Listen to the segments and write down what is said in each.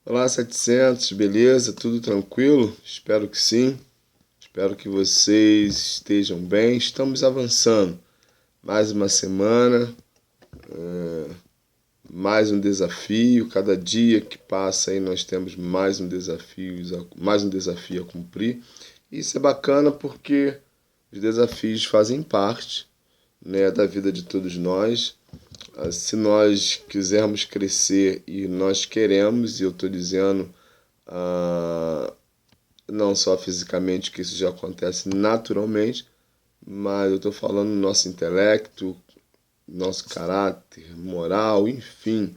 Olá, 700, beleza? Tudo tranquilo? Espero que sim. Espero que vocês estejam bem. Estamos avançando. Mais uma semana, mais um desafio. Cada dia que passa aí nós temos mais um desafio a cumprir. Isso é bacana porque os desafios fazem parte, né, da vida de todos nós. Se nós quisermos crescer e nós queremos, e eu estou dizendo, ah, não só fisicamente, que isso já acontece naturalmente, mas eu estou falando no nosso intelecto, nosso caráter, moral, enfim,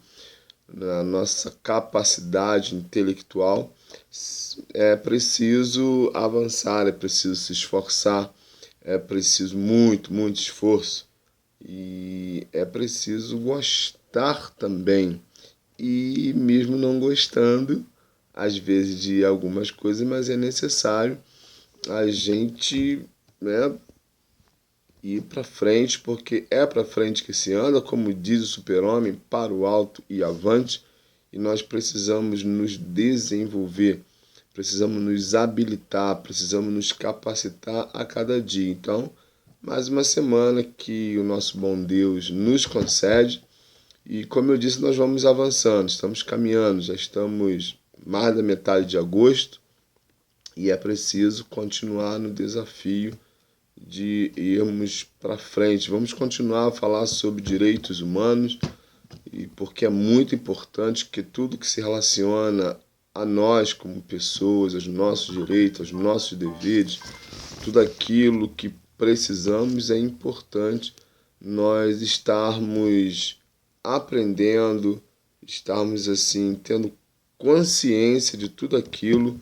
na nossa capacidade intelectual. É preciso avançar, é preciso se esforçar, é preciso muito, muito esforço. E é preciso gostar também. E mesmo não gostando, às vezes, de algumas coisas, mas é necessário a gente, né, ir para frente, porque é para frente que se anda, como diz o super-homem, para o alto e avante, e nós precisamos nos desenvolver, precisamos nos habilitar, precisamos nos capacitar a cada dia. Então, mais uma semana que o nosso bom Deus nos concede, e como eu disse, nós vamos avançando, estamos caminhando, já estamos mais da metade de agosto, e é preciso continuar no desafio de irmos para frente. Vamos continuar a falar sobre direitos humanos, e porque é muito importante que tudo que se relaciona a nós como pessoas, aos nossos direitos, aos nossos deveres, tudo aquilo que precisamos, é importante nós estarmos aprendendo, estarmos assim tendo consciência de tudo aquilo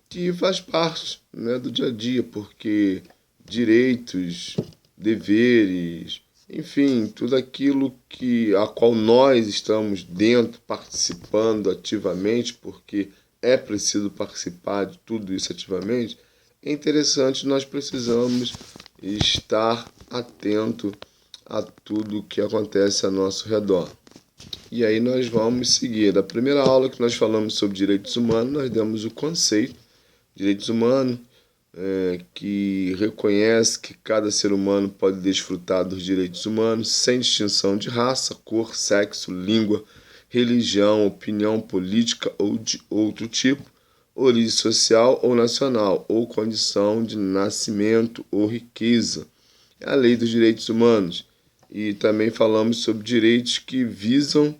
que faz parte, né, do dia a dia, porque direitos, deveres, enfim, tudo aquilo que a qual nós estamos dentro, participando ativamente, porque é preciso participar de tudo isso ativamente. É interessante, nós precisamos estar atento a tudo que acontece a nosso redor. E aí nós vamos seguir. Da primeira aula que nós falamos sobre direitos humanos, nós demos o conceito de direitos humanos, que reconhece que cada ser humano pode desfrutar dos direitos humanos sem distinção de raça, cor, sexo, língua, religião, opinião política ou de outro tipo, origem social ou nacional, ou condição de nascimento ou riqueza. É a lei dos direitos humanos. E também falamos sobre direitos que visam,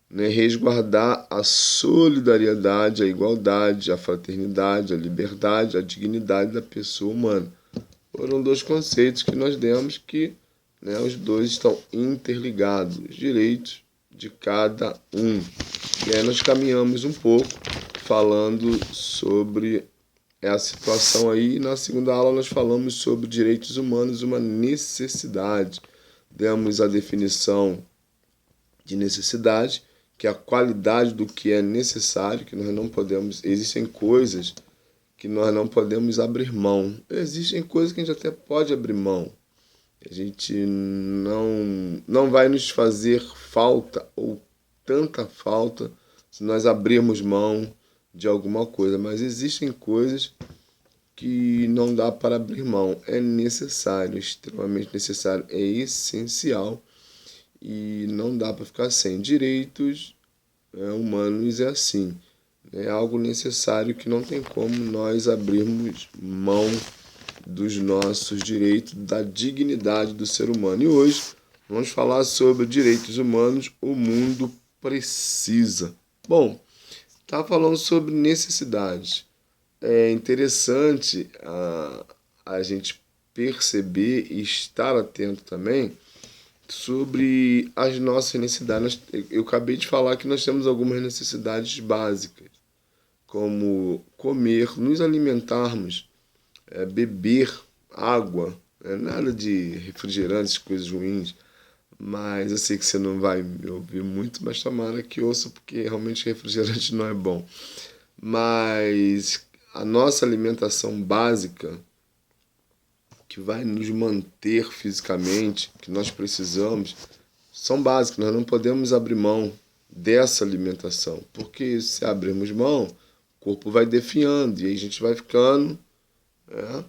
né, resguardar a solidariedade, a igualdade, a fraternidade, a liberdade, a dignidade da pessoa humana. Foram dois conceitos que nós demos que, né, os dois estão interligados, os direitos de cada um. E aí nós caminhamos um pouco falando sobre essa situação aí. Na segunda aula nós falamos sobre direitos humanos, uma necessidade. Demos a definição de necessidade, que é a qualidade do que é necessário, que nós não podemos, existem coisas que nós não podemos abrir mão. Existem coisas que a gente até pode abrir mão. A gente não vai nos fazer falta ou tanta falta se nós abrirmos mão de alguma coisa, mas existem coisas que não dá para abrir mão. É necessário, extremamente necessário, é essencial e não dá para ficar sem. Direitos, humanos é assim. É algo necessário que não tem como nós abrirmos mão dos nossos direitos, da dignidade do ser humano. E hoje vamos falar sobre direitos humanos, o mundo precisa. Bom, tá falando sobre necessidades. É interessante a gente perceber e estar atento também sobre as nossas necessidades. Eu acabei de falar que nós temos algumas necessidades básicas, como comer, nos alimentarmos, beber água, nada de refrigerantes, coisas ruins, mas eu sei que você não vai me ouvir muito, mas tomara que ouça, porque realmente refrigerante não é bom. Mas a nossa alimentação básica, que vai nos manter fisicamente, que nós precisamos, são básicas, nós não podemos abrir mão. dessa alimentação. Porque se abrirmos mão, o corpo vai definhando e aí a gente vai ficando, né?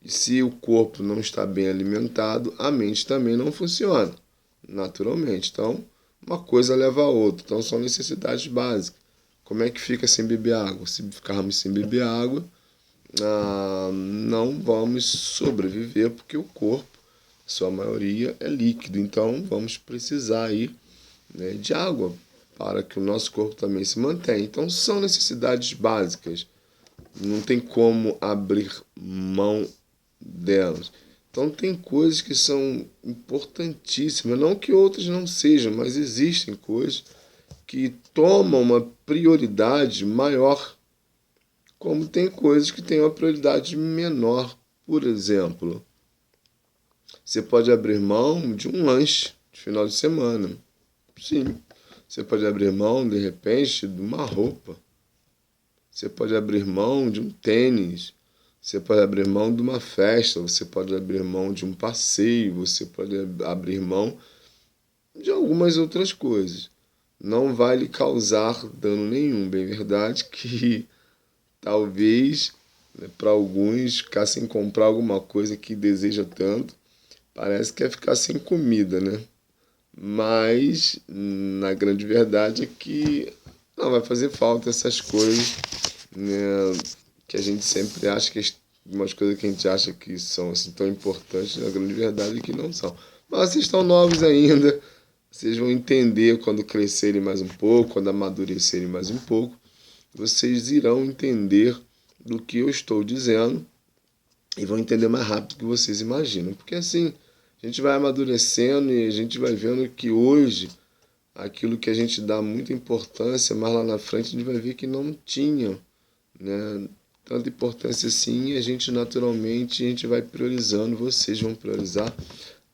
E se o corpo não está bem alimentado, a mente também não funciona naturalmente. Então, uma coisa leva a outra. Então, são necessidades básicas. Como é que fica sem beber água? Se ficarmos sem beber água, não vamos sobreviver, porque o corpo, sua maioria, é líquido. Então, vamos precisar aí, né, de água para que o nosso corpo também se mantenha. Então, são necessidades básicas. Não tem como abrir mão delas. Então tem coisas que são importantíssimas, não que outras não sejam, mas existem coisas que tomam uma prioridade maior, como tem coisas que têm uma prioridade menor. Por exemplo, você pode abrir mão de um lanche de final de semana. Sim. Você pode abrir mão, de repente, de uma roupa. Você pode abrir mão de um tênis. Você pode abrir mão de uma festa, você pode abrir mão de um passeio, você pode abrir mão de algumas outras coisas. Não vai lhe causar dano nenhum. Bem verdade que talvez, né, para alguns ficar sem comprar alguma coisa que deseja tanto, parece que é ficar sem comida, né? Mas na grande verdade é que não vai fazer falta essas coisas, né, que a gente sempre acha que umas coisas que a gente acha que são assim tão importantes, na grande verdade é que não são. Mas vocês estão novos ainda, vocês vão entender quando crescerem mais um pouco, quando amadurecerem mais um pouco, vocês irão entender do que eu estou dizendo e vão entender mais rápido do que vocês imaginam. Porque assim, a gente vai amadurecendo e a gente vai vendo que hoje aquilo que a gente dá muita importância, mas lá na frente a gente vai ver que não tinha, né, tanta importância assim, e a gente naturalmente a gente vai priorizando, vocês vão priorizar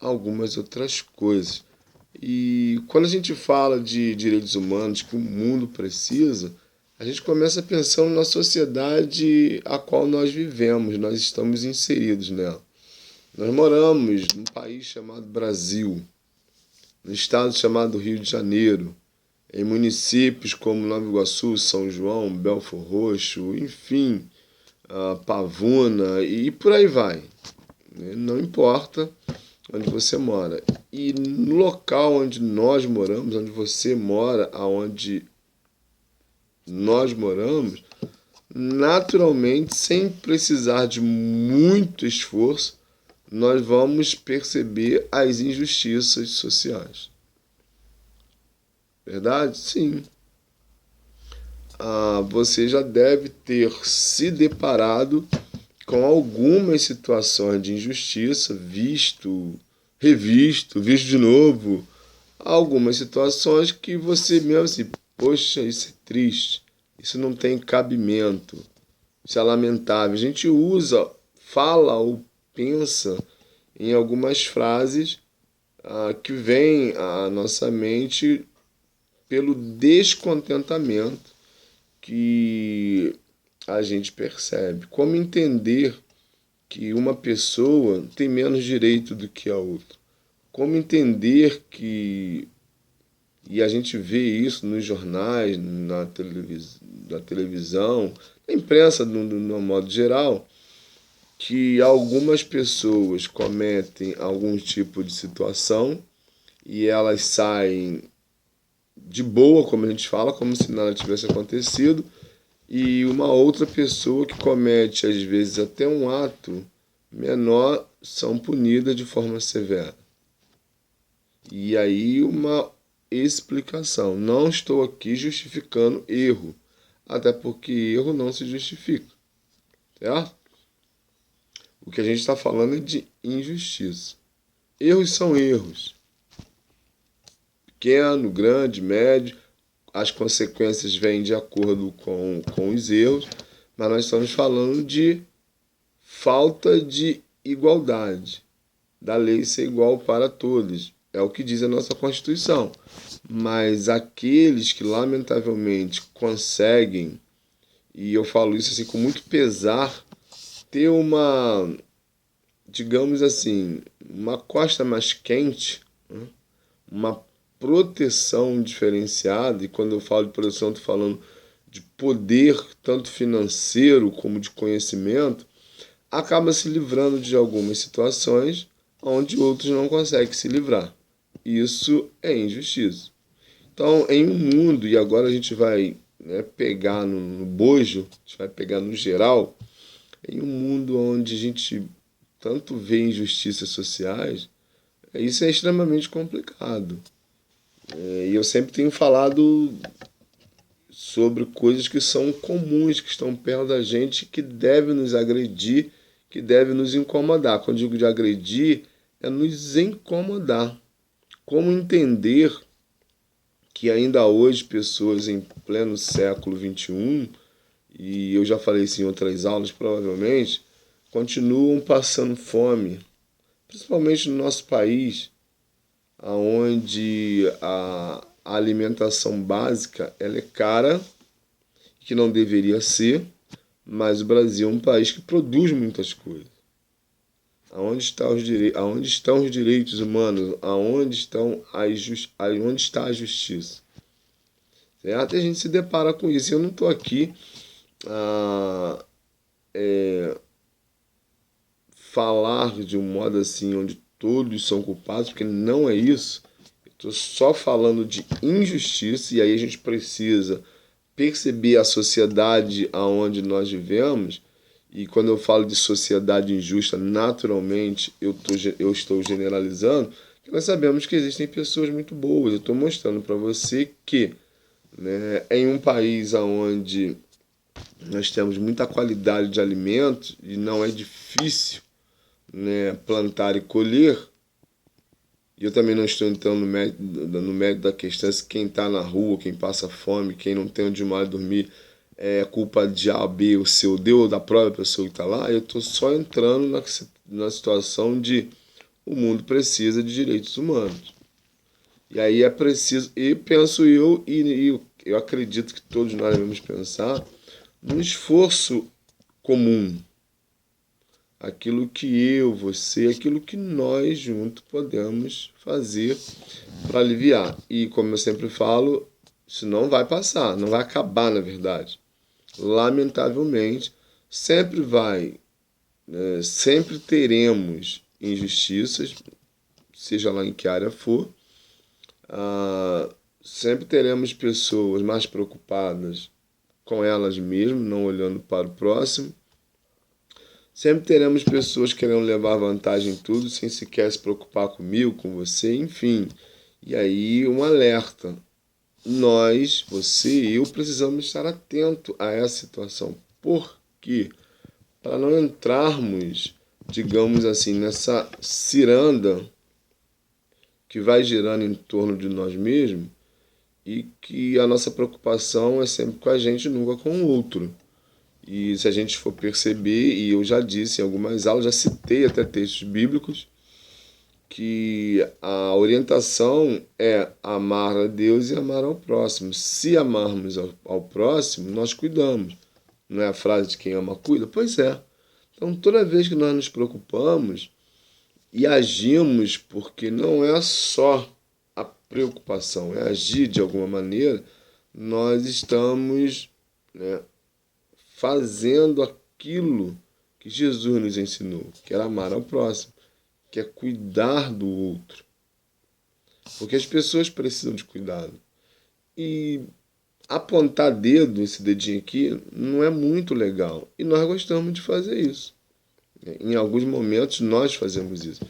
algumas outras coisas. E quando a gente fala de direitos humanos que o mundo precisa, a gente começa pensando na sociedade a qual nós vivemos, nós estamos inseridos nela. Nós moramos num país chamado Brasil, num estado chamado Rio de Janeiro, em municípios como Nova Iguaçu, São João, Belfor Roxo, enfim, Pavuna e por aí vai. Não importa onde você mora. E no local onde nós moramos, onde você mora, aonde nós moramos, naturalmente, sem precisar de muito esforço, nós vamos perceber as injustiças sociais. Verdade? Sim. Você já deve ter se deparado com algumas situações de injustiça, revisto, visto de novo. Algumas situações que você mesmo assim, poxa, isso é triste, isso não tem cabimento, isso é lamentável. A gente fala ou pensa em algumas frases que vêm à nossa mente pelo descontentamento que a gente percebe. Como entender que uma pessoa tem menos direito do que a outra? Como entender que, e a gente vê isso nos jornais, na televisão, na imprensa no modo geral, que algumas pessoas cometem algum tipo de situação e elas saem de boa, como a gente fala, como se nada tivesse acontecido, e uma outra pessoa que comete, às vezes, até um ato menor, são punidas de forma severa. E aí uma explicação. Não estou aqui justificando erro, até porque erro não se justifica, certo? O que a gente está falando é de injustiça. Erros são erros. Pequeno, grande, médio, as consequências vêm de acordo com os erros, mas nós estamos falando de falta de igualdade, da lei ser igual para todos. É o que diz a nossa Constituição. Mas aqueles que lamentavelmente conseguem, e eu falo isso assim com muito pesar, ter uma, digamos assim, uma costa mais quente, uma proteção diferenciada, e quando eu falo de proteção, estou falando de poder, tanto financeiro como de conhecimento, acaba se livrando de algumas situações onde outros não conseguem se livrar. Isso é injustiça. Então, em um mundo, e agora a gente vai, né, pegar no bojo, a gente vai pegar no geral, em um mundo onde a gente tanto vê injustiças sociais, isso é extremamente complicado. E eu sempre tenho falado sobre coisas que são comuns, que estão perto da gente, que devem nos agredir, que devem nos incomodar. Quando eu digo de agredir, é nos incomodar. Como entender que ainda hoje pessoas em pleno século XXI, e eu já falei isso em outras aulas provavelmente, continuam passando fome, principalmente no nosso país, onde a alimentação básica ela é cara, que não deveria ser, mas o Brasil é um país que produz muitas coisas. Aonde estão os direitos humanos? Aonde está a justiça? Certo? E a gente se depara com isso. Eu não estou aqui a falar de um modo assim, onde todos são culpados, porque não é isso. Estou só falando de injustiça, e aí a gente precisa perceber a sociedade aonde nós vivemos. E quando eu falo de sociedade injusta, naturalmente eu estou generalizando, que nós sabemos que existem pessoas muito boas. Eu estou mostrando para você que, né, em um país onde nós temos muita qualidade de alimentos e não é difícil, né, plantar e colher. E eu também não estou entrando no mérito da questão se quem está na rua, quem passa fome, quem não tem onde mais dormir, é culpa de A, B, ou C ou D, ou da própria pessoa que está lá. Eu estou só entrando na situação de o mundo precisa de direitos humanos. E aí é preciso, e penso eu acredito que todos nós devemos pensar num esforço comum. Aquilo que eu, você, aquilo que nós juntos podemos fazer para aliviar. E como eu sempre falo, isso não vai passar, não vai acabar na verdade. Lamentavelmente, sempre vai, né, sempre teremos injustiças, seja lá em que área for. Sempre teremos pessoas mais preocupadas com elas mesmas, não olhando para o próximo. Sempre teremos pessoas querendo levar vantagem em tudo, sem sequer se preocupar comigo, com você, enfim. E aí, um alerta. Nós, você e eu, precisamos estar atento a essa situação. Por quê? Para não entrarmos, digamos assim, nessa ciranda que vai girando em torno de nós mesmos e que a nossa preocupação é sempre com a gente, nunca com o outro. E se a gente for perceber, e eu já disse em algumas aulas, já citei até textos bíblicos, que a orientação é amar a Deus e amar ao próximo. Se amarmos ao próximo, nós cuidamos. Não é a frase de quem ama cuida? Pois é. Então, toda vez que nós nos preocupamos e agimos, porque não é só a preocupação, é agir de alguma maneira, nós estamos, né, fazendo aquilo que Jesus nos ensinou, que era amar ao próximo, que é cuidar do outro. Porque as pessoas precisam de cuidado. E apontar dedo, esse dedinho aqui, não é muito legal. E nós gostamos de fazer isso. Em alguns momentos nós fazemos isso.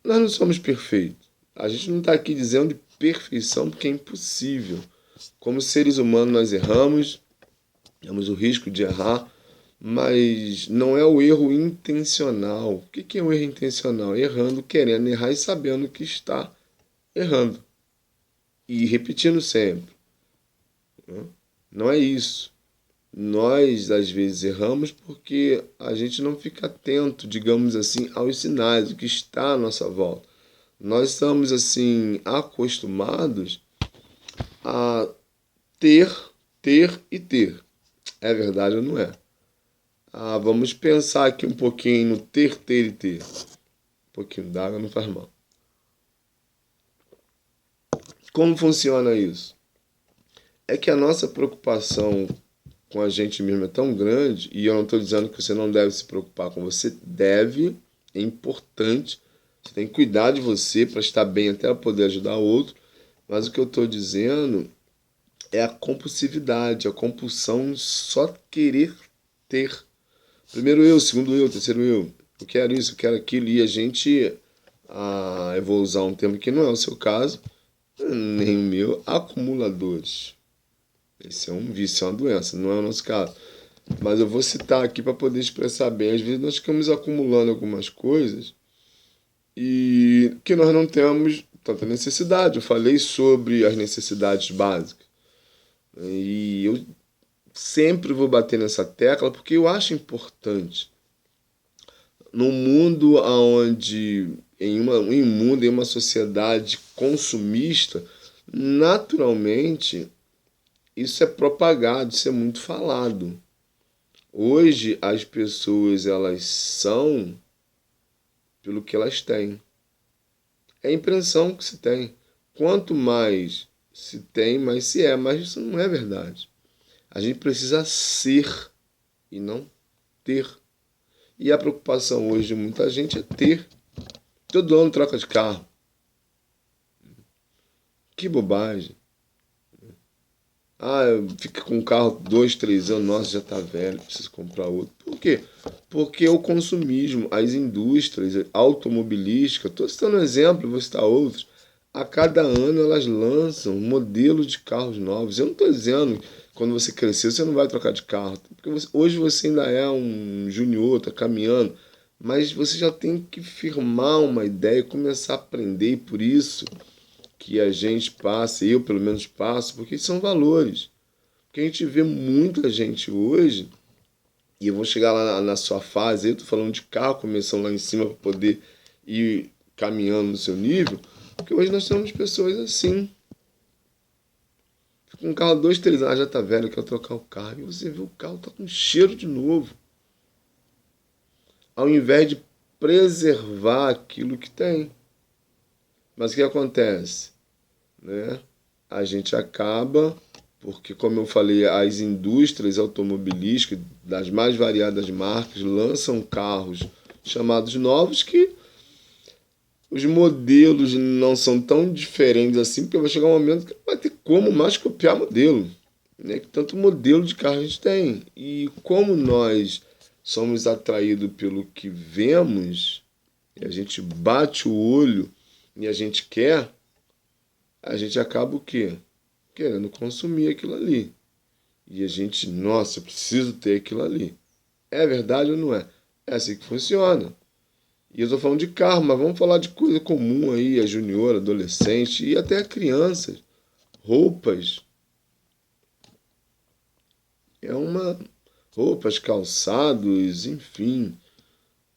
Nós não somos perfeitos. A gente não está aqui dizendo de perfeição porque é impossível. Como seres humanos nós erramos, temos o risco de errar, mas não é o erro intencional. O que é um erro intencional? Errando, querendo errar e sabendo que está errando. E repetindo sempre. Não é isso. Nós, às vezes, erramos porque a gente não fica atento, digamos assim, aos sinais, o que está à nossa volta. Nós estamos, assim, acostumados a ter, ter e ter. É verdade ou não é? Vamos pensar aqui um pouquinho no ter, ter e ter. Um pouquinho d'água não faz mal. Como funciona isso? É que a nossa preocupação com a gente mesmo é tão grande, e eu não estou dizendo que você não deve se preocupar com você, deve, é importante, você tem que cuidar de você para estar bem até poder ajudar o outro, mas o que eu estou dizendo é a compulsividade, a compulsão em só querer ter. Primeiro eu, segundo eu, terceiro eu. Eu quero isso, eu quero aquilo, e a gente, eu vou usar um termo que não é o seu caso, nem o meu, acumuladores. Esse é um vício, é uma doença, não é o nosso caso. Mas eu vou citar aqui para poder expressar bem. Às vezes nós ficamos acumulando algumas coisas e que nós não temos tanta necessidade. Eu falei sobre as necessidades básicas. E eu sempre vou bater nessa tecla porque eu acho importante. Num mundo onde, em uma sociedade consumista, naturalmente isso é propagado, isso é muito falado. Hoje as pessoas elas são pelo que elas têm. É a impressão que se tem. Quanto mais se tem, mais se é, mas isso não é verdade. A gente precisa ser e não ter. E a preocupação hoje de muita gente é ter. Todo ano troca de carro. Que bobagem. Fica com o carro 2, 3 anos, nossa, já está velho, preciso comprar outro. Por quê? Porque o consumismo, as indústrias automobilísticas, estou citando um exemplo, vou citar outros, a cada ano elas lançam modelos de carros novos. Eu não estou dizendo que quando você crescer você não vai trocar de carro, porque hoje você ainda é um junior, está caminhando, mas você já tem que firmar uma ideia, começar a aprender, e por isso que a gente passa, eu pelo menos passo, porque são valores. Porque a gente vê muita gente hoje, e eu vou chegar lá na sua fase, eu estou falando de carro, começando lá em cima para poder ir caminhando no seu nível, porque hoje nós temos pessoas assim. Fica com um carro 2, 3 anos, já está velho, quer trocar o carro. E você vê o carro está com cheiro de novo. Ao invés de preservar aquilo que tem. Mas o que acontece? Né? A gente acaba, porque como eu falei, as indústrias automobilísticas das mais variadas marcas lançam carros chamados novos que os modelos não são tão diferentes assim, porque vai chegar um momento que não vai ter como mais copiar modelo, né? Que tanto modelo de carro a gente tem. E como nós somos atraídos pelo que vemos, e a gente bate o olho e a gente quer, a gente acaba o quê? Querendo consumir aquilo ali. E a gente, nossa, eu preciso ter aquilo ali. É verdade ou não é? É assim que funciona. E eu estou falando de carro, mas vamos falar de coisa comum aí, a junior, adolescente e até crianças. Roupas. É uma. Roupas, calçados, enfim.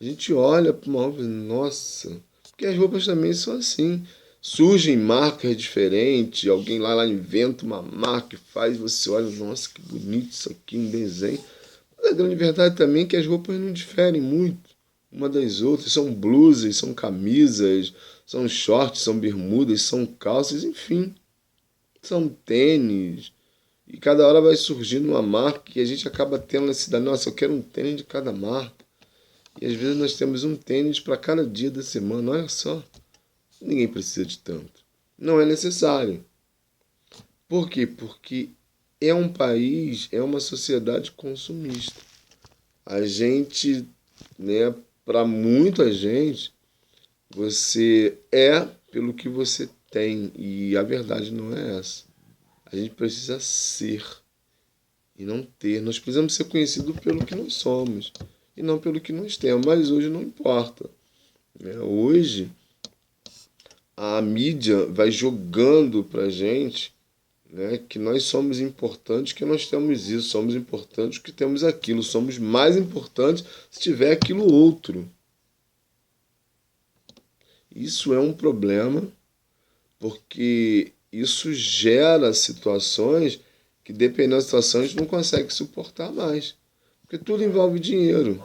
A gente olha para uma roupa, nossa. Porque as roupas também são assim. Surgem marcas diferentes, alguém lá inventa uma marca e faz, você olha, nossa, que bonito isso aqui, um desenho. Mas a grande verdade também é que as roupas não diferem muito uma das outras. São blusas, são camisas, são shorts, são bermudas, são calças, enfim. São tênis. E cada hora vai surgindo uma marca e a gente acaba tendo a necessidade, nossa, eu quero um tênis de cada marca. E às vezes nós temos um tênis para cada dia da semana, olha só. Ninguém precisa de tanto. Não é necessário. Por quê? Porque é um país, é uma sociedade consumista. A gente, né, para muita gente, você é pelo que você tem. E a verdade não é essa. A gente precisa ser e não ter. Nós precisamos ser conhecidos pelo que nós somos e não pelo que nós temos. Mas hoje não importa, né? Hoje a mídia vai jogando pra gente, né, que nós somos importantes, que nós temos isso, somos importantes que temos aquilo, somos mais importantes se tiver aquilo outro. Isso é um problema, porque isso gera situações que, dependendo da situação, a gente não consegue suportar mais. Porque tudo envolve dinheiro.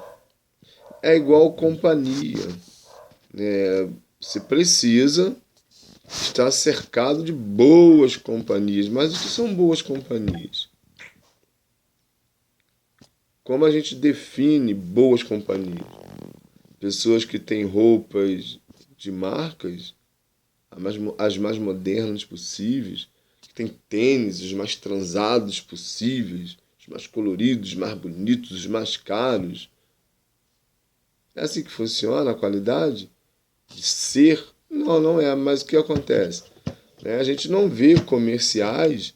É igual companhia, né? Você precisa está cercado de boas companhias. Mas o que são boas companhias? Como a gente define boas companhias? Pessoas que têm roupas de marcas, as mais modernas possíveis, que têm tênis os mais transados possíveis, os mais coloridos, os mais bonitos, os mais caros. É assim que funciona a qualidade de ser? Não, não é. Mas o que acontece? A gente não vê comerciais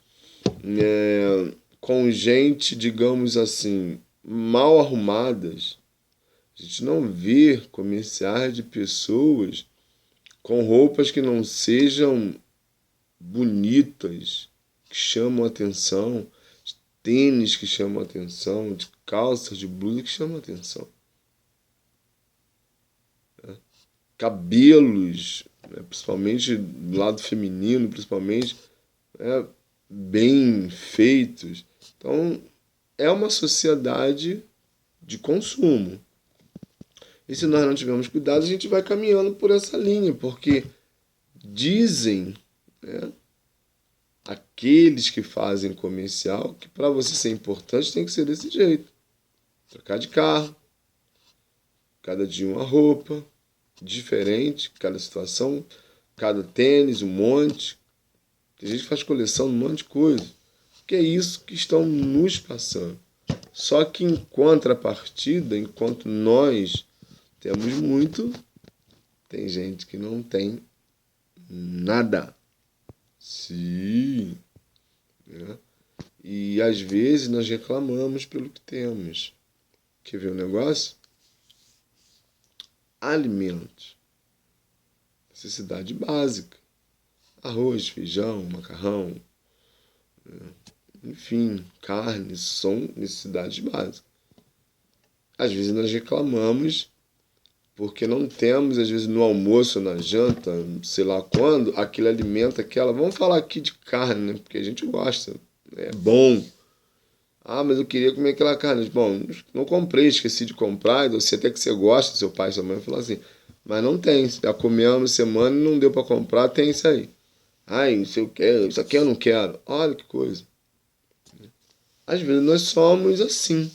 com gente, digamos assim, mal arrumadas. A gente não vê comerciais de pessoas com roupas que não sejam bonitas, que chamam atenção, de tênis que chamam atenção, de calças, de blusa que chamam atenção. Cabelos, principalmente do lado feminino, principalmente, bem feitos. Então, é uma sociedade de consumo. E se nós não tivermos cuidado, a gente vai caminhando por essa linha, porque dizem, né, aqueles que fazem comercial que para você ser importante tem que ser desse jeito. Trocar de carro, cada dia uma roupa diferente, cada situação, cada tênis, um monte. Tem gente que faz coleção de um monte de coisa. Que é isso que estão nos passando. Só que em contrapartida, enquanto nós temos muito, tem gente que não tem nada. Sim. Né? E às vezes nós reclamamos pelo que temos. Quer ver o negócio? Alimentos. Necessidade básica. Arroz, feijão, macarrão, enfim, carne, são necessidades básicas. Às vezes nós reclamamos porque não temos, às vezes no almoço, na janta, sei lá quando, aquele alimento, aquela... Vamos falar aqui de carne, né? Porque a gente gosta, é bom. Ah, mas eu queria comer aquela carne. Bom, não comprei, esqueci de comprar, eu sei até que você gosta, seu pai, sua mãe, falou assim, mas não tem, já comemos semana e não deu para comprar, tem isso aí. Ai, isso aqui eu não quero. Olha que coisa. Às vezes nós somos assim.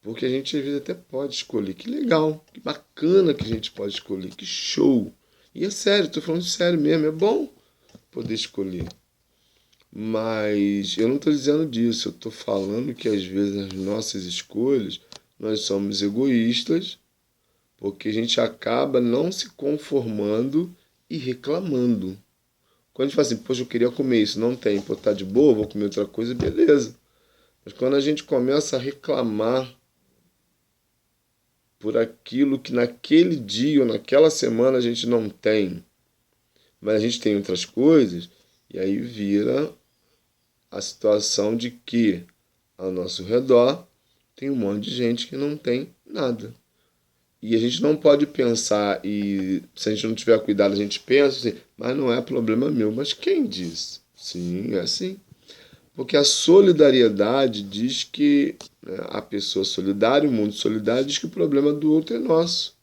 Porque a gente às vezes até pode escolher. Que legal, que bacana que a gente pode escolher, que show. E é sério, estou falando sério mesmo, é bom poder escolher. Mas eu não estou dizendo disso, eu estou falando que às vezes nas nossas escolhas nós somos egoístas, porque a gente acaba não se conformando e reclamando. Quando a gente fala assim, poxa, eu queria comer isso, não tem, pô, tá de boa, vou comer outra coisa, beleza. Mas quando a gente começa a reclamar por aquilo que naquele dia ou naquela semana a gente não tem, mas a gente tem outras coisas, e aí vira a situação de que ao nosso redor tem um monte de gente que não tem nada. E a gente não pode pensar, e se a gente não tiver cuidado, a gente pensa assim, mas não é problema meu. Mas quem disse? Sim, é assim. Porque a solidariedade diz que, né, a pessoa solidária, o mundo solidário, diz que o problema do outro é nosso.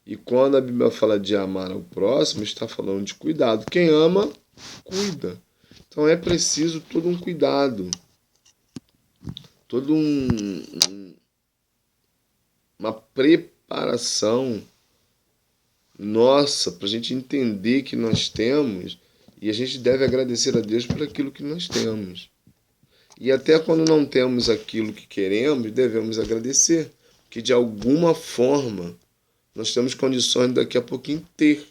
E quando a Bíblia fala de amar ao próximo, está falando de cuidado. Quem ama, cuida. Então é preciso todo um cuidado, todo uma preparação nossa para a gente entender que nós temos e a gente deve agradecer a Deus por aquilo que nós temos. E até quando não temos aquilo que queremos, devemos agradecer, que de alguma forma nós temos condições daqui a pouquinho ter.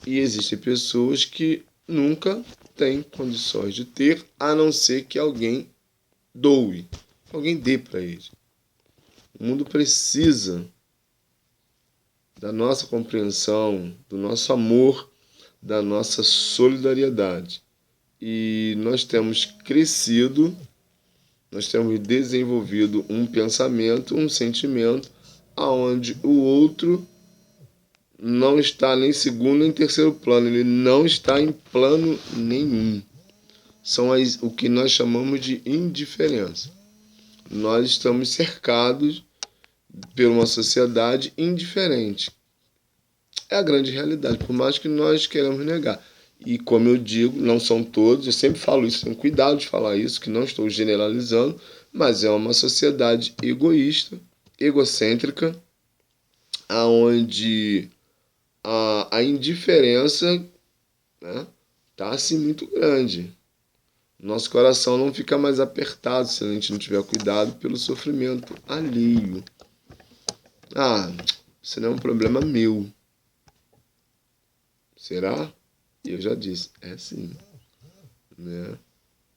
E existem pessoas que nunca têm condições de ter, a não ser que alguém doe, que alguém dê para eles. O mundo precisa da nossa compreensão, do nosso amor, da nossa solidariedade. E nós temos crescido, nós temos desenvolvido um pensamento, um sentimento, aonde o outro não está nem segundo nem terceiro plano, ele não está em plano nenhum. São o que nós chamamos de indiferença. Nós estamos cercados por uma sociedade indiferente, É a grande realidade, por mais que nós queremos negar. E como eu digo, não são todos, eu sempre falo isso, tenho cuidado de falar isso, que não estou generalizando, mas é uma sociedade egoísta, egocêntrica, aonde a indiferença, né, tá assim muito grande. Nosso coração não fica mais apertado se a gente não tiver cuidado pelo sofrimento alheio. Ah, isso não é um problema meu. Será? E eu já disse, é sim, né?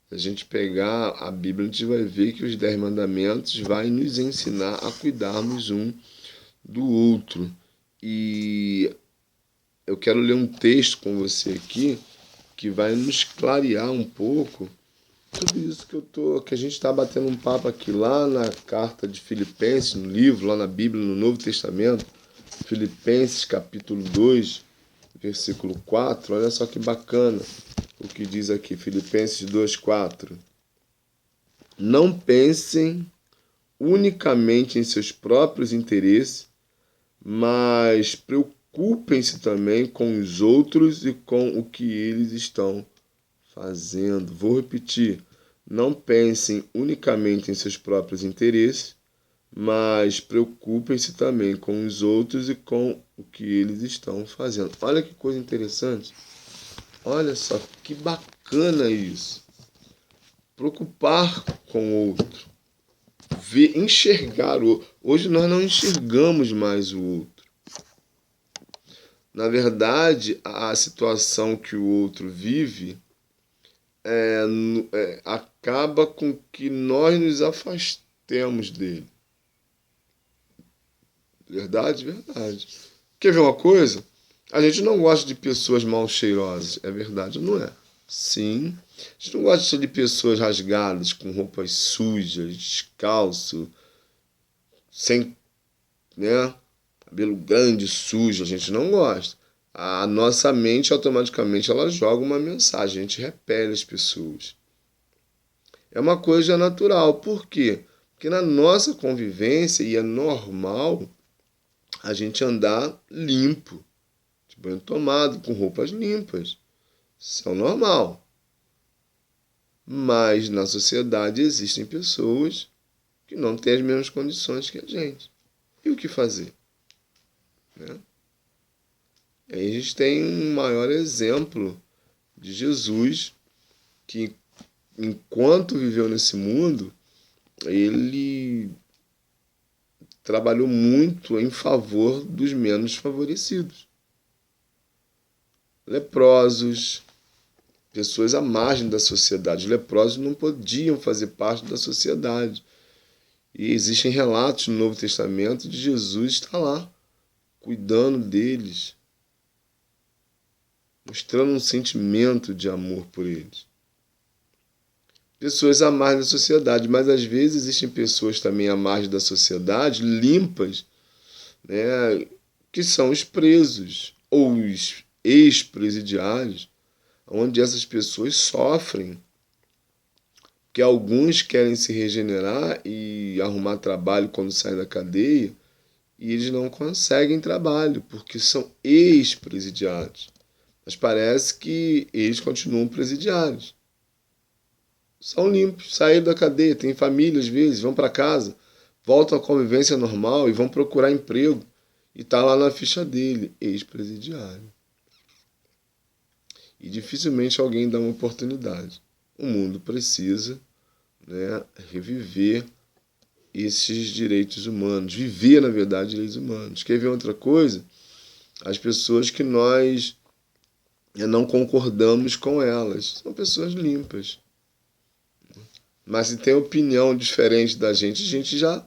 Se a gente pegar a Bíblia, a gente vai ver que os 10 mandamentos vai nos ensinar a cuidarmos um do outro. E eu quero ler um texto com você aqui que vai nos clarear um pouco tudo isso que a gente está batendo um papo aqui lá na carta de Filipenses, no livro, lá na Bíblia, no Novo Testamento, Filipenses capítulo 2, versículo 4. Olha só que bacana o que diz aqui, Filipenses 2:4. Não pensem unicamente em seus próprios interesses, mas preocupem-se também com os outros e com o que eles estão fazendo. Vou repetir. Não pensem unicamente em seus próprios interesses, mas preocupem-se também com os outros e com o que eles estão fazendo. Olha que coisa interessante. Olha só que bacana isso. Preocupar com o outro. Ver, enxergar o outro. Hoje nós não enxergamos mais o outro. Na verdade, a situação que o outro vive acaba com que nós nos afastemos dele. Verdade? Verdade. Quer ver uma coisa? A gente não gosta de pessoas mal cheirosas. É verdade ou não é? Sim. A gente não gosta de pessoas rasgadas, com roupas sujas, descalço, sem, né, cabelo grande, sujo. A gente não gosta. A nossa mente automaticamente ela joga uma mensagem. A gente repele as pessoas. É uma coisa natural. Por quê? Porque na nossa convivência, e é normal a gente andar limpo, de banho tomado, com roupas limpas. Isso é o normal. Mas na sociedade existem pessoas que não têm as mesmas condições que a gente. E o que fazer? Né? E aí a gente tem um maior exemplo de Jesus, que enquanto viveu nesse mundo, ele trabalhou muito em favor dos menos favorecidos. Leprosos, pessoas à margem da sociedade. Os leprosos não podiam fazer parte da sociedade. E existem relatos no Novo Testamento de Jesus estar lá, cuidando deles, mostrando um sentimento de amor por eles. Pessoas à margem da sociedade, mas às vezes existem pessoas também à margem da sociedade, limpas, né, que são os presos ou os ex-presidiários, onde essas pessoas sofrem, que alguns querem se regenerar e arrumar trabalho quando saem da cadeia, e eles não conseguem trabalho, porque são ex-presidiários. Mas parece que eles continuam presidiários. São limpos, saíram da cadeia, têm família às vezes, vão para casa, voltam à convivência normal e vão procurar emprego. E está lá na ficha dele, ex-presidiário. E dificilmente alguém dá uma oportunidade. O mundo precisa, né, reviver esses direitos humanos. Viver, na verdade, direitos humanos. Quer ver outra coisa? As pessoas que nós não concordamos com elas. São pessoas limpas. Mas se tem opinião diferente da gente, a gente já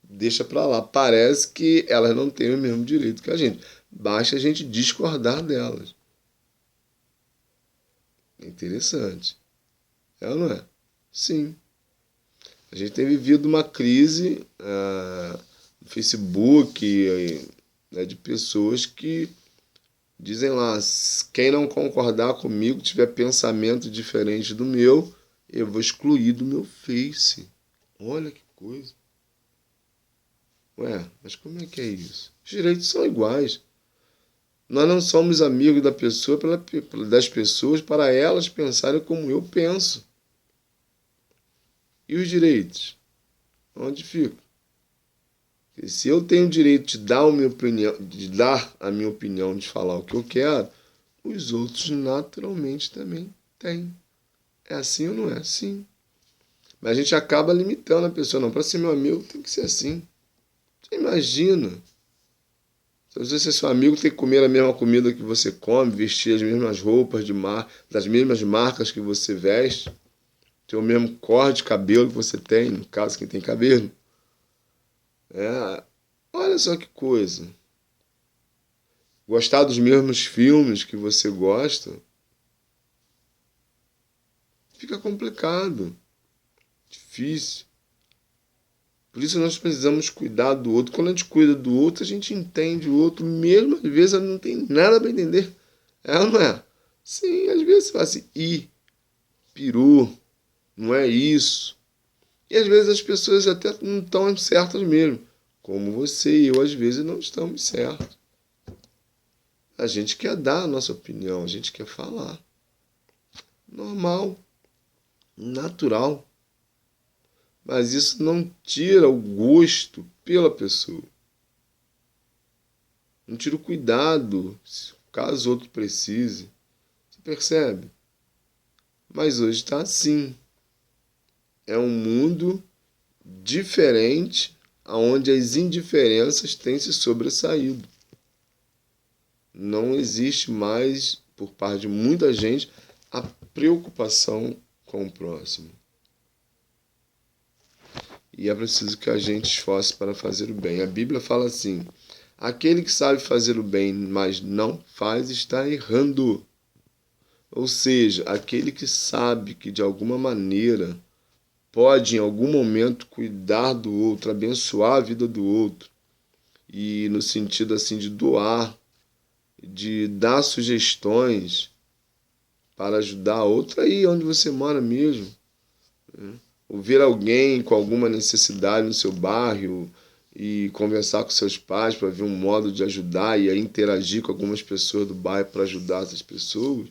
deixa para lá. Parece que elas não têm o mesmo direito que a gente. Basta a gente discordar delas. É interessante. É ou não é? Sim. A gente tem vivido uma crise no Facebook, né, de pessoas que dizem lá, quem não concordar comigo, tiver pensamento diferente do meu, eu vou excluir do meu Face. Olha que coisa. Ué, mas como é que é isso? Os direitos são iguais. Nós não somos amigos da pessoa das pessoas para elas pensarem como eu penso. E os direitos? Onde ficam? Porque se eu tenho o direito de dar a minha opinião, de falar o que eu quero, os outros naturalmente também têm. É assim ou não é assim? Mas a gente acaba limitando a pessoa. Não, para ser meu amigo tem que ser assim. Você imagina. Se você ser seu amigo, tem que comer a mesma comida que você come, vestir as mesmas roupas das mesmas marcas que você veste, ter o mesmo corte de cabelo que você tem, no caso, quem tem cabelo. Olha só que coisa. Gostar dos mesmos filmes que você gosta, fica complicado, difícil. Por isso nós precisamos cuidar do outro. Quando a gente cuida do outro, a gente entende o outro, mesmo às vezes não tem nada para entender. É ou não é? Sim, às vezes você fala assim, pirou, não é isso. E às vezes as pessoas até não estão certas mesmo. Como você e eu, às vezes, não estamos certos. A gente quer dar a nossa opinião, a gente quer falar. Normal, natural. Mas isso não tira o gosto pela pessoa. Não tira o cuidado, caso outro precise. Você percebe? Mas hoje está assim. É um mundo diferente, onde as indiferenças têm se sobressaído. Não existe mais, por parte de muita gente, a preocupação com o próximo. E é preciso que a gente esforce para fazer o bem. A Bíblia fala assim: aquele que sabe fazer o bem, mas não faz, está errando. Ou seja, aquele que sabe que de alguma maneira pode em algum momento cuidar do outro, abençoar a vida do outro, e no sentido assim de doar, de dar sugestões para ajudar a outra aí onde você mora mesmo. Ou ver alguém com alguma necessidade no seu bairro e conversar com seus pais para ver um modo de ajudar e aí interagir com algumas pessoas do bairro para ajudar essas pessoas.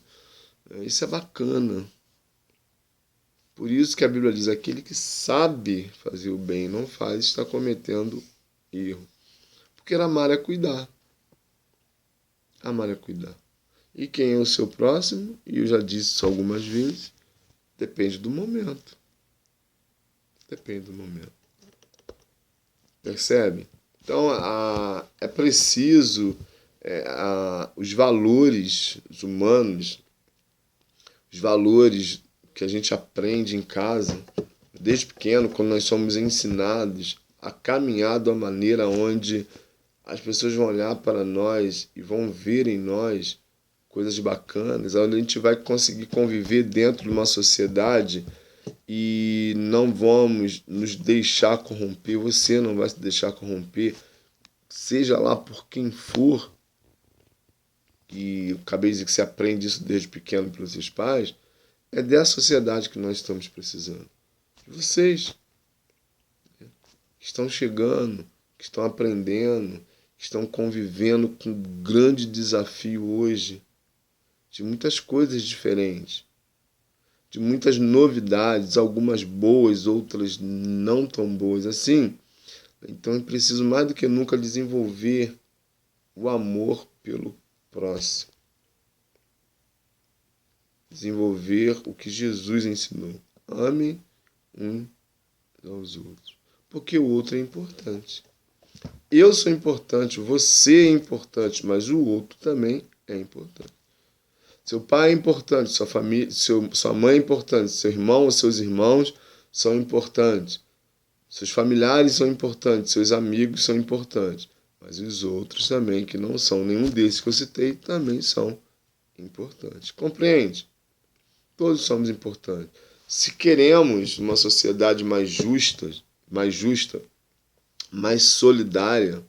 Isso é bacana. Por isso que a Bíblia diz: aquele que sabe fazer o bem e não faz, está cometendo erro. Porque amar é cuidar. Amar é cuidar. E quem é o seu próximo? E eu já disse isso algumas vezes, depende do momento. Depende do momento. Percebe? Então, é preciso os valores humanos, os valores que a gente aprende em casa, desde pequeno, quando nós somos ensinados a caminhar de uma maneira onde as pessoas vão olhar para nós e vão ver em nós coisas bacanas, onde a gente vai conseguir conviver dentro de uma sociedade e não vamos nos deixar corromper. Você não vai se deixar corromper, seja lá por quem for. E eu acabei de dizer que você aprende isso desde pequeno pelos seus pais. É dessa sociedade que nós estamos precisando. De vocês que estão chegando, que estão aprendendo, que estão convivendo com um grande desafio hoje, de muitas coisas diferentes, de muitas novidades, algumas boas, outras não tão boas assim. Então é preciso mais do que nunca desenvolver o amor pelo próximo. Desenvolver o que Jesus ensinou. Ame uns aos outros. Porque o outro é importante. Eu sou importante, você é importante, mas o outro também é importante. Seu pai é importante, sua família, sua mãe é importante, seu irmão ou seus irmãos são importantes. Seus familiares são importantes, seus amigos são importantes. Mas os outros também, que não são nenhum desses que eu citei, também são importantes. Compreende? Todos somos importantes. Se queremos uma sociedade mais justa, mais solidária,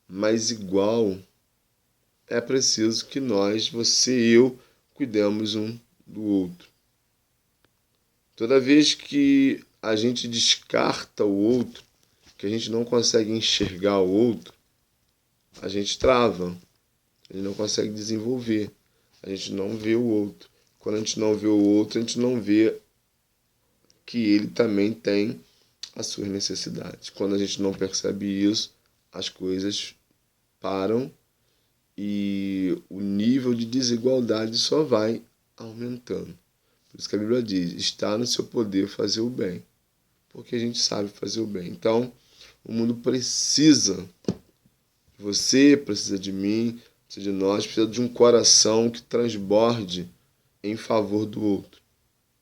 mais igual, é preciso que nós, você e eu, cuidemos um do outro. Toda vez que a gente descarta o outro, que a gente não consegue enxergar o outro, a gente trava. ele não consegue desenvolver. A gente não vê o outro. Quando a gente não vê o outro, a gente não vê que ele também tem as suas necessidades. Quando a gente não percebe isso, as coisas param e o nível de desigualdade só vai aumentando. Por isso que a Bíblia diz: está no seu poder fazer o bem, porque a gente sabe fazer o bem. Então, o mundo precisa de você, precisa de mim, precisa de nós, precisa de um coração que transborde em favor do outro.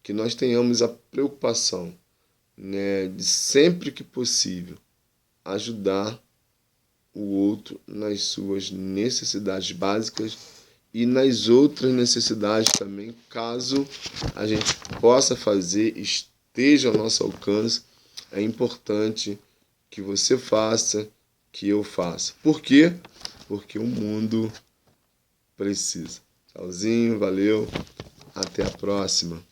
Que nós tenhamos a preocupação, né, de sempre que possível ajudar o outro nas suas necessidades básicas e nas outras necessidades também, caso a gente possa fazer, esteja ao nosso alcance. É importante que você faça, que eu faça. Por quê? Porque o mundo precisa. Tchauzinho, valeu, até a próxima.